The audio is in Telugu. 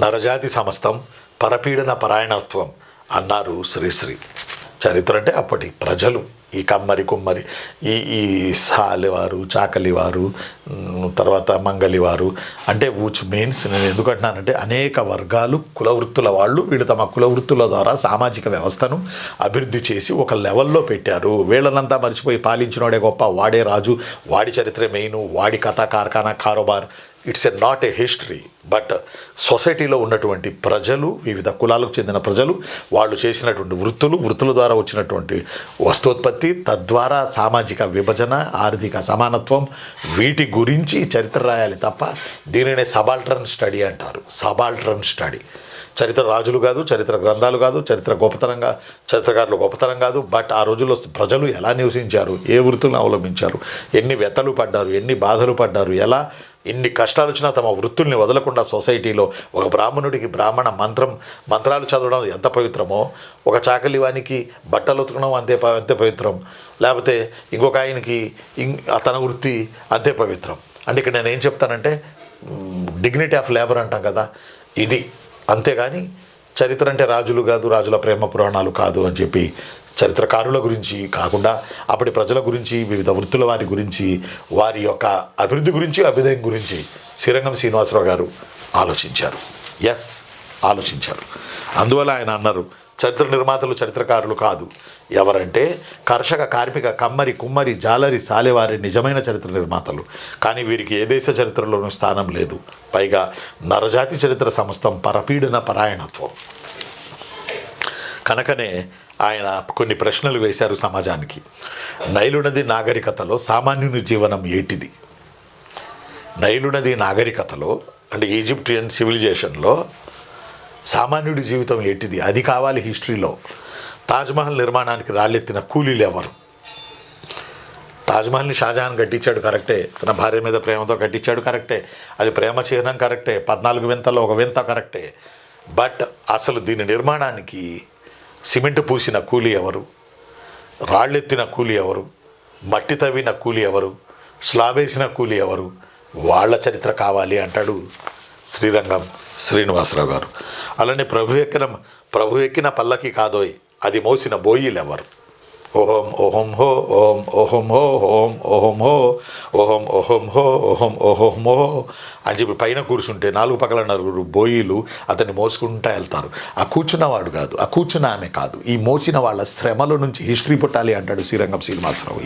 నరజాతి సమస్తం పరపీడన పరాయణత్వం అన్నారు శ్రీశ్రీ. చరిత్ర అంటే అప్పటి ప్రజలు, ఈ కమ్మరి కుమ్మరి, ఈ సాలివారు, చాకలివారు, తర్వాత మంగలివారు, అంటే విచ్ మీన్స్ నేను ఎందుకు అంటున్నానంటే అనేక వర్గాలు కులవృత్తుల వాళ్ళు వీళ్ళు తమ కులవృత్తుల ద్వారా సామాజిక వ్యవస్థను అభివృద్ధి చేసి ఒక లెవెల్లో పెట్టారు. వీళ్ళనంతా మర్చిపోయి పాలించినోడే గొప్ప, వాడే రాజు, వాడి చరిత్ర మెయిన్, వాడి కథ కార్ఖానా కారోబార్. It's not a history, but సొసైటీలో ఉన్నటువంటి ప్రజలు, వివిధ కులాలకు చెందిన ప్రజలు, వాళ్ళు చేసినటువంటి వృత్తుల ద్వారా వచ్చినటువంటి వస్తోత్పత్తి, తద్వారా సామాజిక విభజన, ఆర్థిక సమానత్వం, వీటి గురించి చరిత్ర రాయాలి తప్ప దీనినే సబాల్టర్న్ స్టడీ అంటారు. Subaltern study. చరిత్ర రాజులు కాదు, చరిత్ర గ్రంథాలు కాదు, చరిత్రకారులు గొప్పతనం కాదు, బట్ ఆ రోజుల్లో ప్రజలు ఎలా నివసించారు, ఏ వృత్తులను అవలంబించారు, ఎన్ని వ్యతలు పడ్డారు, ఎన్ని బాధలు పడ్డారు, ఎన్ని కష్టాలు వచ్చినా తమ వృత్తుల్ని వదలకుండా సొసైటీలో ఒక బ్రాహ్మణుడికి బ్రాహ్మణ మంత్రాలు చదవడం ఎంత పవిత్రమో, ఒక చాకలివానికి బట్టలు ఉతకడం అంతే పవిత్రం, లేకపోతే ఇంకొక ఆయనకి తన వృత్తి అంతే పవిత్రం. అంటే ఇక్కడ నేను ఏం చెప్తానంటే డిగ్నిటీ ఆఫ్ లేబర్ అంటాం కదా, ఇది. అంతేగాని చరిత్ర అంటే రాజులు కాదు, రాజుల ప్రేమ పురాణాలు కాదు అని చెప్పి చరిత్రకారుల గురించి కాకుండా అప్పటి ప్రజల గురించి, వివిధ వృత్తుల వారి గురించి, వారి యొక్క అభివృద్ధి గురించి, అభ్యుదయం గురించి శ్రీరంగం శ్రీనివాసరావు గారు ఆలోచించారు. ఆలోచించారు. అందువల్ల ఆయన అన్నారు, చరిత్ర నిర్మాతలు చరిత్రకారులు కాదు. ఎవరంటే కర్షక, కార్మిక, కమ్మరి, కుమ్మరి, జాలరి, సాలెవారి నిజమైన చరిత్ర నిర్మాతలు. కానీ వీరికి ఏ దేశ చరిత్రలోనూ స్థానం లేదు. పైగా నరజాతి చరిత్ర సమస్తం పరపీడన పరాయణత్వం. కనుకనే ఆయన కొన్ని ప్రశ్నలు వేశారు సమాజానికి. నైలు నది నాగరికతలో సామాన్యుని జీవనం ఏటిది? నైలు నది నాగరికతలో అంటే ఈజిప్టియన్ సివిలైజేషన్లో సామాన్యుడి జీవితం ఏంటిది? అది కావాలి హిస్టరీలో. తాజ్మహల్ నిర్మాణానికి రాళ్ళెత్తిన కూలీలు ఎవరు? తాజ్మహల్ని షాజహాన్ కట్టించాడు కరెక్టే, తన భార్య మీద ప్రేమతో కట్టించాడు కరెక్టే, అది ప్రేమ చిహ్నం కరెక్టే, 14 వింతల్లో ఒక వింత కరెక్టే. బట్ అసలు దీని నిర్మాణానికి సిమెంట్ పూసిన కూలీ ఎవరు? రాళ్ళెత్తిన కూలీ ఎవరు? మట్టి తవ్విన కూలీ ఎవరు? స్లాబ్ వేసిన కూలీ ఎవరు? వాళ్ళ చరిత్ర కావాలి అంటాడు శ్రీరంగం శ్రీనివాసరావు గారు. అలానే ప్రభు ఎక్కిన పల్లకి కాదోయ్, అది మోసిన బోయిలు ఎవరు? ఓహం ఓహం హో, ఓహం ఓహం హో, ఓహం ఓహం హో, ఓహం ఓహం హో, ఓహం ఓహం హో అని చెప్పి పైన కూర్చుంటే 4 పక్కల 4 బోయిలు అతన్ని మోసుకుంటూ వెళ్తారు. ఆ కూర్చున్నవాడు కాదు, ఆ కూర్చున్న ఆమె కాదు, ఈ మోసిన వాళ్ళ శ్రమల నుంచి హిస్టరీ పుట్టాలి అంటాడు శ్రీరంగం శ్రీనివాసరావు.